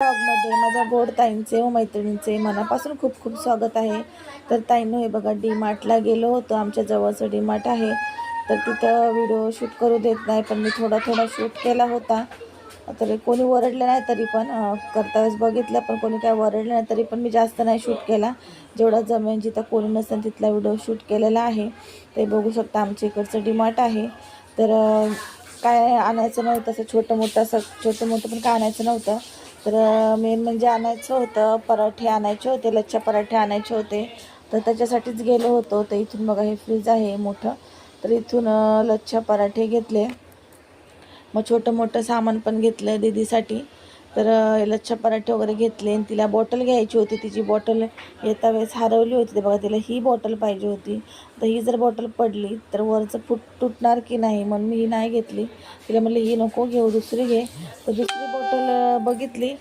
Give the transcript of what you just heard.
ब्लॉगमध्ये माझ्या गोड ताईंचे व मैत्रिणींचे मनापासून खूप खूप स्वागत आहे। तर ताईंनो हे बघा डी-मार्टला गेलो होतो, आमच्या जवळचं डी-मार्ट आहे। तर तिथं व्हिडिओ शूट करू देत नाही, पण मी थोडा शूट केला होता। तर कोणी ओरडलं नाही, तरी पण करता वेळेस बघितलं, पण कोणी काय ओरडलं नाही, तरी पण मी जास्त नाही शूट केला। जेवढा जमेन जिथं कोणी नसेल तिथला व्हिडिओ शूट केलेला आहे। ते बघू शकता आमच्या इकडचं डी-मार्ट आहे। तर काय आणायचं नव्हतं, असं छोटं मोठं पण काय आणायचं नव्हतं। तर मेन म्हणजे आणायचं होतं पराठे आणायचे होते, लच्छा पराठे आणायचे होते। तर त्याच्यासाठीच गेलो होतो। तर इथून बघा हे फ्रीज आहे मोठं, तर इथून लच्छा पराठे घेतले। मग छोटं मोठं सामान पण घेतलं दीदीसाठी। तर लच्छा पराठे वगैरे घेतले आणि तिला बॉटल घ्यायची होती। तिची बॉटल येता वेळेस हरवली होती। ते बघा तिला ही बॉटल पाहिजे होती। तर ही जर बॉटल पडली तर वरचं तुटणार की नाही, म्हणून मी ही नाही घेतली। तिला म्हणलं ही नको घेऊ, दुसरी घे। तर दुसरी बॉटल बघितली